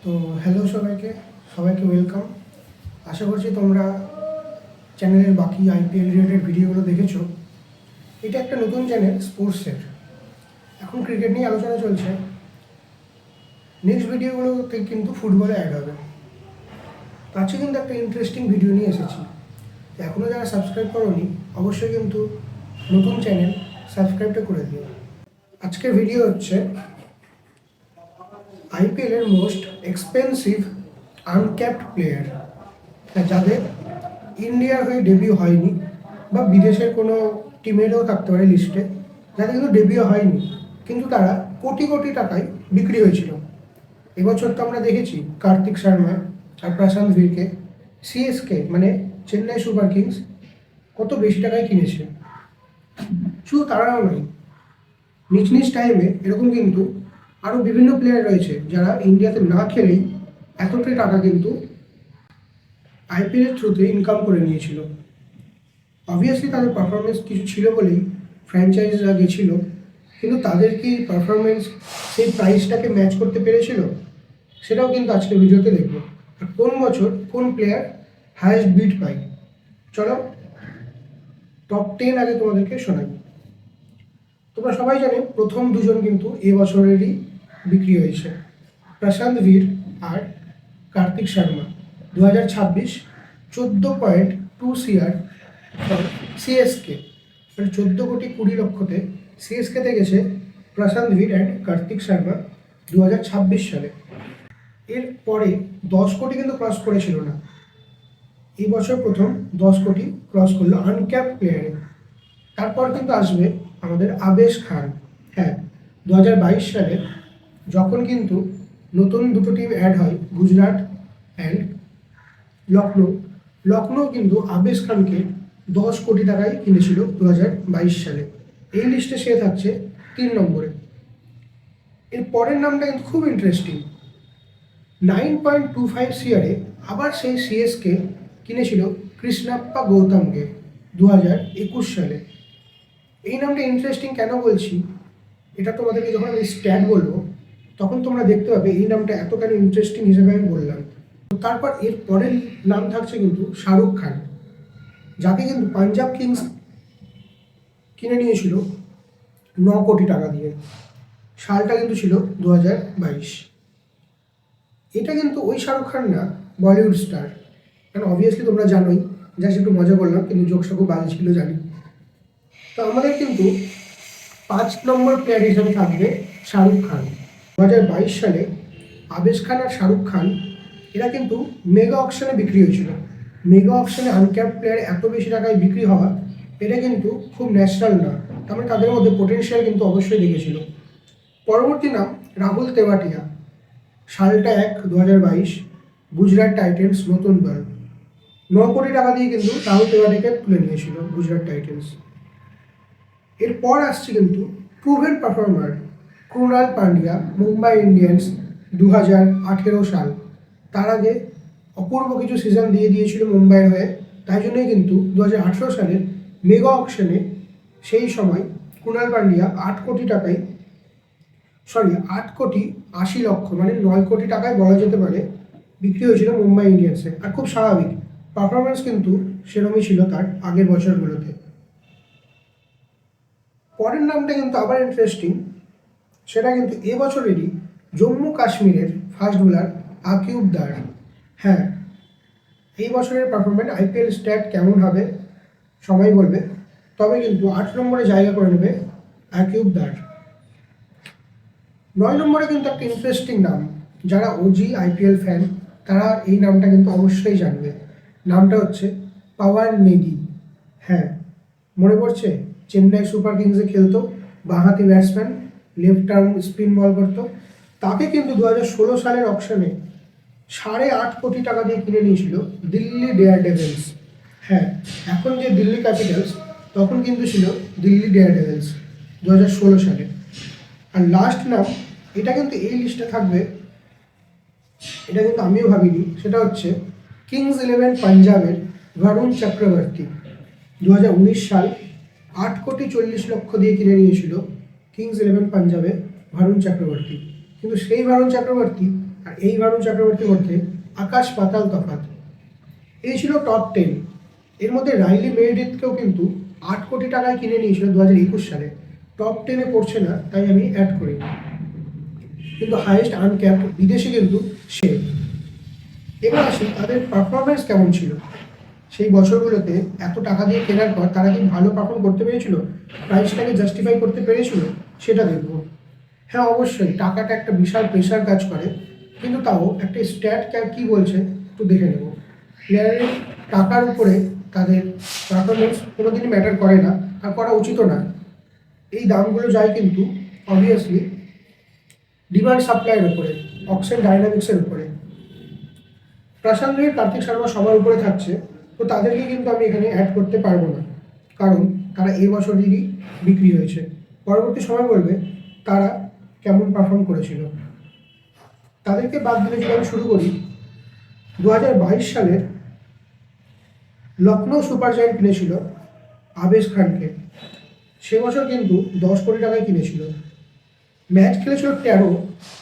তো হ্যালো সবাইকে সবাইকে ওয়েলকাম। আশা করছি তোমরা চ্যানেলের বাকি আইপিএল রিলেটেড ভিডিওগুলো দেখেছো। এটা একটা নতুন চ্যানেল স্পোর্টসের। এখন ক্রিকেট নিয়ে আলোচনা চলছে, নেক্সট ভিডিওগুলোতে কিন্তু ফুটবলে অ্যাড হবে। তো আজকে কিন্তু একটা ইন্টারেস্টিং ভিডিও নিয়ে এসেছি। এখনও যারা সাবস্ক্রাইব করোনি অবশ্যই কিন্তু নতুন চ্যানেল সাবস্ক্রাইবটা করে দিও। আজকের ভিডিও হচ্ছে আইপিএলের মোস্ট এক্সপেন্সিভ আনক্যাপড প্লেয়ার, যাদের ইন্ডিয়ার হয়ে ডেবিউ হয়নি বা বিদেশের কোনো টিমেরও থাকতে পারে লিস্টে, যাদের কিন্তু ডেবিউ হয়নি কিন্তু তারা কোটি কোটি টাকায় বিক্রি হয়েছিল। এবছর তো আমরা দেখেছি কার্তিক শর্মা আর প্রশান্ত ভীরকে সিএসকে মানে চেন্নাই সুপার কিংস কত বেশি টাকায় কিনেছে। শুধু তারাও নয়, নিজ নিজ টাইমে এরকম কিন্তু আরও বিভিন্ন প্লেয়ার রয়েছে যারা ইন্ডিয়াতে না খেলেই এতটাই টাকা কিন্তু আইপিএলের থ্রুতে ইনকাম করে নিয়েছিল। অবভিয়াসলি তাদের পারফরমেন্স কিছু ছিল বলেই ফ্র্যাঞ্চাইজিরা গেছিল, কিন্তু তাদের কি পারফরমেন্স সেই প্রাইসটাকে ম্যাচ করতে পেরেছিল সেটাও কিন্তু আজকের ভিডিওতে দেখব। আর কোন বছর কোন প্লেয়ার হায়েস্ট বিট পায়, চলো টপ 10 আগে তোমাদেরকে শোনাই। তোমরা সবাই জানে প্রথম দুজন কিন্তু এবছরেরই বিক্রি হয়েছে, প্রশান্ত ভীর আর কার্তিক শর্মা। 2026 14.2 CR সিএসকে, মানে 14,20,00,000-তে সিএসকেতে গেছে প্রশান্ত ভীর অ্যান্ড কার্তিক শর্মা 2026 সালে। এর পরে 10 কোটি কিন্তু ক্রস করেছিল না, এই বছর প্রথম 10 কোটি ক্রস করলো আনক্যাপ প্লেয়ারে। তারপর কিন্তু আসবে আমাদের আবেশ খান। হ্যাঁ, 2022 সালে যখন কিন্তু নতুন দুটো টিম অ্যাড হয়, গুজরাট অ্যান্ড লখনৌ কিন্তু আবেশ খানকে 10 কোটি টাকায় কিনেছিল 2022 সালে। এই লিস্টে সে থাকছে 3 নম্বরে। এর পরের নামটা কিন্তু খুব ইন্টারেস্টিং। 9.25 CR আবার সেই সিএসকে কিনেছিল কৃষ্ণাপ্পা গৌতমকে 2021 সালে। এই নামটা ইন্টারেস্টিং কেন বলছি, এটা তোমাদেরকে যখন আমি স্ট্যাট বলবো তখন তোমরা দেখতে পাবে এই নামটা এত কেন ইন্টারেস্টিং হিসেবে আমি বললাম। তারপর এর পরের নাম থাকছে কিন্তু শাহরুখ খান, যাকে কিন্তু পাঞ্জাব কিংস কিনে নিয়েছিল 9 কোটি টাকা দিয়ে। সালটা কিন্তু ছিল 2022। এটা কিন্তু ওই শাহরুখ খান না, বলিউড স্টার। কারণ অবভিয়াসলি তোমরা জানোই, জাস্ট একটু মজা করলাম, কিন্তু জোকসটা খুব বাজে ছিল জানি। তো আমাদের কিন্তু 5 নম্বর প্লেয়ার হিসেবে থাকবে শাহরুখ খান। 2022 সালে আবেশ খান আর শাহরুখ খান এরা কিন্তু মেগা অকশনে বিক্রি হয়েছিল। মেগা অকশনে আনক্যাপ প্লেয়ার এত বেশি টাকায় বিক্রি হওয়া এটা কিন্তু খুব ন্যাচারাল না, তার মানে তাদের মধ্যে পোটেনশিয়াল কিন্তু অবশ্যই দেখেছিল। পরবর্তী নাম রাহুল তেভাটিয়া। সালটা 2022, গুজরাট টাইটেন্স নতুন দল। 9 কোটি টাকা দিয়ে কিন্তু রাহুল তেভাটিয়াকে তুলে নিয়েছিল গুজরাট টাইটেন্স। এরপর আসছে কিন্তু proven performer Krunal Pandya, Mumbai Indians 2018 সাল। তার আগে অপূর্ব কিছু সিজন দিয়ে দিয়েছিল মুম্বাইয়ের হয়ে, তাই জন্যই কিন্তু 2018 সালের মেগা অকশনে সেই সময় ক্রুনাল পান্ডিয়া 8 কোটি 80 লক্ষ মানে 9 কোটি টাকায় বলা যেতে পারে বিক্রি হয়েছিল মুম্বাই ইন্ডিয়ান্সে। আর খুব স্বাভাবিক, পারফরমেন্স কিন্তু সেরকমই ছিল তার আগের বছরগুলোতে। পরের নামটা কিন্তু আবার ইন্টারেস্টিং, সেটা কিন্তু এবছরেরই জম্মু কাশ্মীরের ফাস্ট বোলার আকিব দার। হ্যাঁ, এই বছরের পারফরমেন্স আইপিএল স্ট্যাট কেমন হবে সবাই বলবে, তবে কিন্তু 8 নম্বরে জায়গা করে নেবে আকিব দার। 9 নম্বরে কিন্তু একটা ইন্টারেস্টিং নাম, যারা ওজি আইপিএল ফ্যান তারা এই নামটা কিন্তু অবশ্যই জানবে। নামটা হচ্ছে পাওয়ার নেগি। হ্যাঁ, মনে পড়ছে চেন্নাই সুপার কিংসে খেলতো, বাঁহাতি ব্যাটসম্যান, লেফট আর্ম স্পিন বল করতো। তাকে কিন্তু 2016 সালের অকশনে 8.5 কোটি টাকা দিয়ে কিনে নিয়েছিল দিল্লি ডেয়ার ডেভিলস। হ্যাঁ, এখন যে দিল্লি ক্যাপিটালস তখন কিন্তু ছিল দিল্লি ডেয়ার ডেভিলস 2016 সালে। আর লাস্ট নাম, এটা কিন্তু এই লিস্টে থাকবে, এটা কিন্তু আমিও ভাবিনি, সেটা হচ্ছে কিংস 11 পাঞ্জাবের বরুণ চক্রবর্তী। 2019 সাল 8.40 কোটি দিয়ে কিনে নিয়েছিল কিংস 11 পাঞ্জাবে বরুণ চক্রবর্তী। কিন্তু সেই বরুণ চক্রবর্তী আর এই ভারুণ চক্রবর্তীর মধ্যে আকাশ পাতাল তফাৎ। এই ছিল টপ 10। এর মধ্যে রাইলি মেরিডিথকেও কিন্তু 8 কোটি টাকায় কিনে নিয়েছিল 2021 সালে। টপ 10-এ পড়ছে না, তাই আমি অ্যাড করি। কিন্তু হাইয়েস্ট আনক্যাপড বিদেশি কিন্তু সে। এবার আসি তাদের পারফরমেন্স কেমন ছিল। সেই বছরগুলোতে এত টাকা দিয়ে কেনার পর তারা কি ভালো পারফর্ম করতে পেরেছিল, প্রাইসটাকে জাস্টিফাই করতে পেরেছিল, সেটা দেখব। হ্যাঁ, অবশ্যই টাকাটা একটা বিশাল প্রেশার কাজ করে, কিন্তু তাও একটা স্ট্যাট কী বলছে একটু দেখে নেব। প্লেয়ারের টাকার উপরে তাদের পারফরমেন্স কোনোদিনই ম্যাটার করে না, আর করা উচিতও না। এই দামগুলো যায় কিন্তু অবভিয়াসলি ডিমান্ড সাপ্লাইয়ের উপরে, অকশন ডাইনামিক্সের উপরে। প্রশান্ত রে, কার্তিক শর্মা সবার উপরে থাকছে, তো তাদেরকে কিন্তু আমি এখানে অ্যাড করতে পারবো না, কারণ তারা এই বছরেরই বিক্রি হয়েছে। পরবর্তী সময় বলবে তারা কেমন পারফর্ম করেছিল। তাদেরকে বাদ দিলে যদি আমি শুরু করি, 2022 সালের লখনৌ সুপার জায়ান্ট কিনেছিল আবেশ খানকে। সে বছর কিন্তু 10 কোটি টাকায় কিনেছিল। ম্যাচ খেলেছিল 13,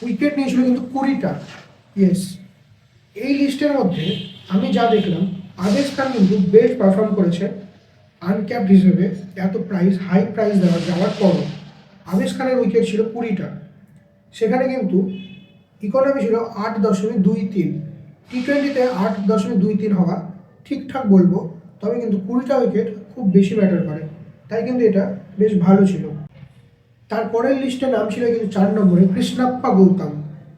উইকেট নিয়েছিল কিন্তু 20টা। ইয়েস, এই লিস্টের মধ্যে আমি যা দেখলাম, আবেশ খান কিন্তু বেস্ট পারফর্ম করেছে আনক্যাপড হিসেবে। এত হাই প্রাইস যাওয়ার পরও আবেশ খানের উইকেট ছিল 20টা। সেখানে কিন্তু ইকোনমি ছিল 8.23। টি20-তে 8.23 হওয়া ঠিকঠাক বলবো, তবে কিন্তু 20টা উইকেট খুব বেশি ম্যাটার করে, তাই কিন্তু এটা বেশ ভালো ছিল। তারপরের লিস্টে নাম ছিল কিন্তু 4 নম্বরে কৃষ্ণাপ্পা গৌতম।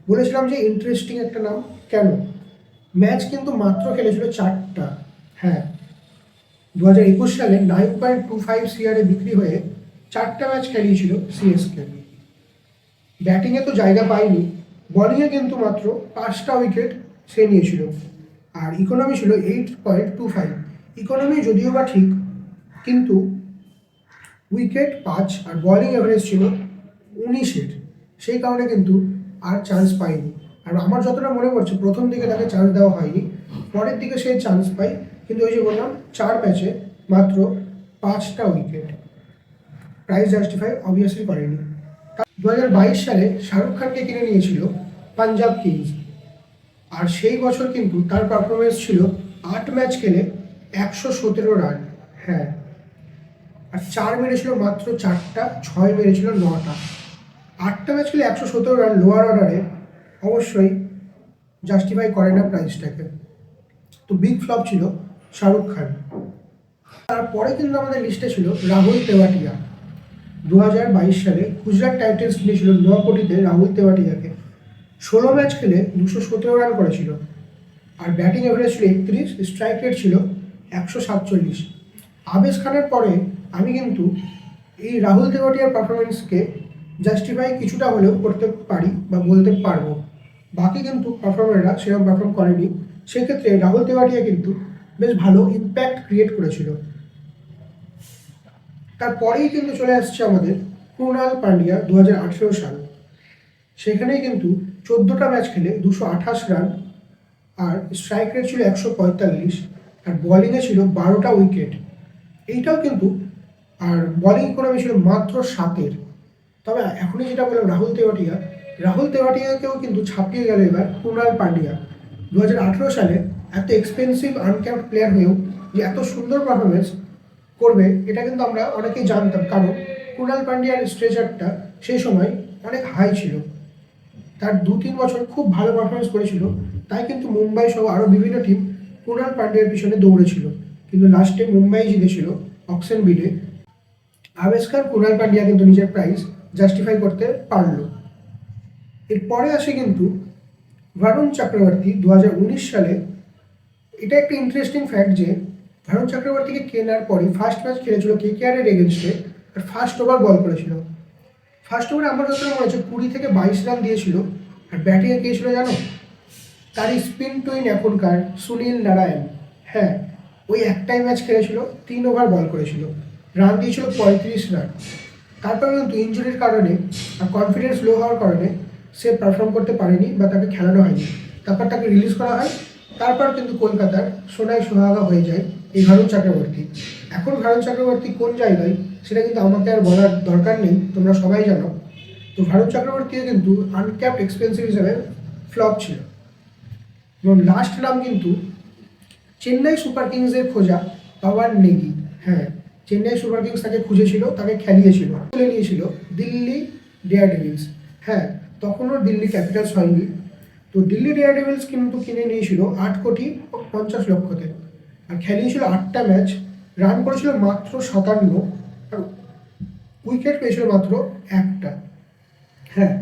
বলেছিলাম যে ইন্টারেস্টিং একটা নাম। কেন? ম্যাচ কিন্তু মাত্র খেলেছিল 4টা। হ্যাঁ, 2021 সালে 9.25 CR বিক্রি হয়ে 4টা ম্যাচ খেলিয়েছিল সিএসকে। ব্যাটিংয়ে তো জায়গা পায়নি, বলিংয়ে কিন্তু মাত্র 5টা উইকেট সে নিয়েছিল। আর ইকোনমি ছিল 8.25। ইকোনমি যদিও বা ঠিক, কিন্তু উইকেট 5 আর বলিং এভারেজ ছিল 19-এর। সেই কারণে কিন্তু আর চান্স পায়নি। আর আমার যতটা মনে পড়ছে, প্রথম দিকে তাকে চান্স দেওয়া হয়নি, পরের দিকে সে চান্স পায়, কিন্তু ওই যে বললাম 4 ম্যাচে মাত্র 5টা উইকেট। প্রাইস জাস্টিফাই অবভিয়াসলি করেনি। 2022 সালে শাহরুখ খানকে কিনে নিয়েছিল পাঞ্জাব কিংস। আর সেই বছর কিন্তু তার পারফরমেন্স ছিল 8 ম্যাচ খেলে 117 রান। হ্যাঁ, আর 4 মেরেছিল মাত্র 4টা, 6 মেরেছিল 9টা। 8টা ম্যাচ খেলে 117 রান লোয়ার অর্ডারে অবশ্যই জাস্টিফাই করে না প্রাইসটাকে। তো বিগ ফ্লপ ছিল শাহরুখ খান। তারপরে কিন্তু আমাদের লিস্টে ছিল রাহুল তেওয়াটিয়া। 2022 সালে গুজরাট টাইটান্স কিনেছিল 9 কোটিতে রাহুল তেওয়াটিয়াকে। 16 ম্যাচ খেলে 217 রান করেছিল, আর ব্যাটিং এভারেজ ছিল 31, স্ট্রাইক রেট ছিল 147। আবেশ খানের পরে আমি কিন্তু এই রাহুল তেওয়াটিয়ার পারফরমেন্সকে জাস্টিফাই কিছুটা হলেও করতে পারি বা বলতে পারবো। বাকি কিন্তু পারফর্মাররা সেরকম পারফর্ম করেনি। সেক্ষেত্রে রাহুল তেওয়াটিয়া কিন্তু বেশ ভালো ইম্প্যাক্ট ক্রিয়েট করেছিল। তারপরেই কিন্তু চলে আসছে আমাদের ক্রুনাল পান্ডিয়া। 2018 সাল, সেখানেই কিন্তু 14টা ম্যাচ খেলে 228 রান, আর স্ট্রাইক রেট ছিল 145, আর বলিংয়ে ছিল 12টা উইকেট। এইটাও কিন্তু, আর বলিং ইকোনমি ছিল মাত্র 7-এর। তবে এখনই যেটা বললাম রাহুল তেওয়াটিয়াকেও কিন্তু ছাপিয়ে গেল এবার ক্রুনাল পান্ডিয়া। 2018 সালে এত এক্সপেন্সিভ আনক্যাপড প্লেয়ার হয়েও যে এত সুন্দর পারফরমেন্স করবে, এটা কিন্তু আমরা অনেকেই জানতাম, কারণ ক্রুনাল পান্ডিয়ার স্ট্রেচারটা সেই সময় অনেক হাই ছিল। তার 2-3 বছর খুব ভালো পারফরমেন্স করেছিল, তাই কিন্তু মুম্বাই সহ আরও বিভিন্ন টিম ক্রুনাল পান্ডিয়ার পিছনে দৌড়েছিল, কিন্তু লাস্টে মুম্বাই জিতেছিল অকশন বিডে। আবেশ খান, ক্রুনাল পান্ডিয়া কিন্তু নিজের প্রাইস জাস্টিফাই করতে পারল। এরপরে আসে কিন্তু ভারুণ চক্রবর্তী। 2019 সালে, এটা একটা ইন্টারেস্টিং ফ্যাক্ট যে ভারুণ চক্রবর্তীকে কেনার পরে ফার্স্ট ম্যাচ খেলেছিল কেকেআরের এগেনস্টে, আর ফার্স্ট ওভার বল করেছিল। ফার্স্ট ওভারে আমার যতটা মনে হচ্ছে 20 থেকে 22 রান দিয়েছিল। আর ব্যাটিংয়ে কে ছিল জানো? তার স্পিন টুইন এখনকার সুনীল নারায়ণ। হ্যাঁ, ওই একটাই ম্যাচ খেলেছিল, 3 ওভার বল করেছিল, রান দিয়েছিল 35 রান। তারপর কিন্তু ইঞ্জুরির কারণে আর কনফিডেন্স লো হওয়ার কারণে সে পারফর্ম করতে পারেনি বা তাকে খেলানো হয়নি। তারপর তাকে রিলিজ করা হয়। তারপর কিন্তু কলকাতার সোনায় সোহাগা হয়ে যায় এই ভারুণ চক্রবর্তী। এখন ভারুণ চক্রবর্তী কোন জায়গায় সেটা কিন্তু আমাকে আর বলার দরকার নেই, তোমরা সবাই জানো। তো ভারুণ চক্রবর্তীও কিন্তু আনক্যাপড এক্সপেন্সিভ হিসেবে ফ্লপ ছিল। এবং লাস্ট নাম কিন্তু চেন্নাই সুপার কিংসের খোঁজা পাওয়ার নেগি। হ্যাঁ, চেন্নাই সুপার কিংস তাকে খুঁজেছিল, তাকে খেলিয়েছিল, তুলে নিয়েছিল দিল্লি ডেয়ারডেভিলস। হ্যাঁ, তখনও দিল্লি ক্যাপিটালস হয়নি। তো দিল্লি ডেয়ারডেভিলস কিন্তু কিনে নিয়েছিল 8,50,00,000 আর খেলিয়েছিল 8টা ম্যাচ, রান করেছিল মাত্র 57 আর উইকেট পেয়েছিল মাত্র একটা। হ্যাঁ,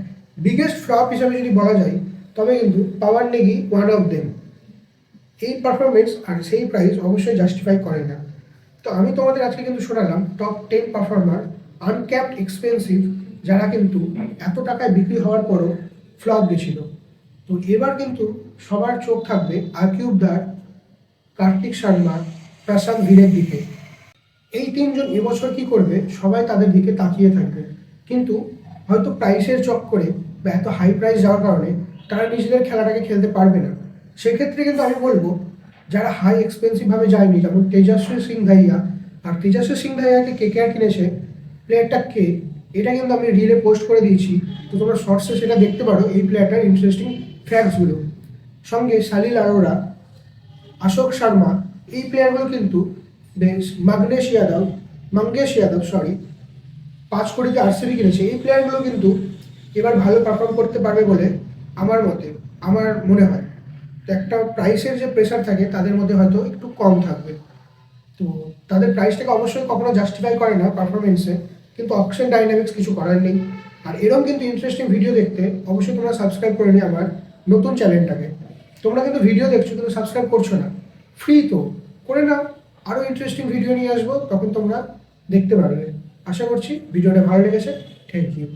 বিগেস্ট ফ্লপ হিসাবে যদি বলা যায় তবে কিন্তু পাওয়ার নেগি ওয়ান অফ দেম। এই পারফরমেন্স আর সেই প্রাইস অবশ্যই জাস্টিফাই করে না। তো আমি তোমাদের আজকে কিন্তু শোনালাম টপ 10 পারফর্মার আনক্যাপড এক্সপেন্সিভ, যারা কিন্তু এত টাকায় বিক্রি হওয়ার পরও ফ্লপ গেছিল। তো এবার কিন্তু সবার চোখ থাকবে আকিব দার, কার্তিক শর্মা, প্রশান্ত ভিরের দিকে। এই তিনজন এবছর কি করবে সবাই তাদের দিকে তাকিয়ে থাকবে, কিন্তু হয়তো প্রাইসের চক্করে বা এত হাই প্রাইস যাওয়ার কারণে তারা নিজেদের খেলাটাকে খেলতে পারবে না। সেক্ষেত্রে কিন্তু আমি বলবো যারা হাই এক্সপেন্সিভভাবে যায়নি, যেমন তেজস্বী সিং ধাইয়া, আর তেজস্বী সিং ধাইয়াকে কেকেআর কিনেছে, প্লেয়ারটা কে এটা কিন্তু আমি রিলে পোস্ট করে দিয়েছি, তো তোমরা শর্টসে সেটা দেখতে পারো এই প্লেয়ারটার ইন্টারেস্টিং ফ্যাক্টসগুলো। সঙ্গে সালিল আরোরা, অশোক শর্মা, এই প্লেয়ারগুলো কিন্তু বেশ, মঙ্গেশ যাদব 5 কোটিতে আরসিবি কিনেছে, এই প্লেয়ারগুলো কিন্তু এবার ভালো পারফর্ম করতে পারবে বলে আমার মনে হয়। তো একটা প্রাইসের যে প্রেশার থাকে তাদের মধ্যে হয়তো একটু কম থাকবে, তো তাদের প্রাইসটাকে অবশ্যই কখনো জাস্টিফাই করে না পারফরমেন্সে, কিন্তু অকশন ডাইনামিক্স কিছু করার নেই। আর এরকম কিন্তু ইন্টারেস্টিং ভিডিও দেখতে অবশ্যই তোমরা সাবস্ক্রাইব করে নিও আমার নতুন চ্যানেলটাকে। তোমরা কিন্তু ভিডিও দেখছো কিন্তু সাবস্ক্রাইব করছো না, ফ্রি তো করে নাও। আরও ইন্টারেস্টিং ভিডিও নিয়ে আসবো, তখন তোমরা দেখতে পারবে। আশা করছি ভিডিওটা ভালো লেগেছে। Thank you.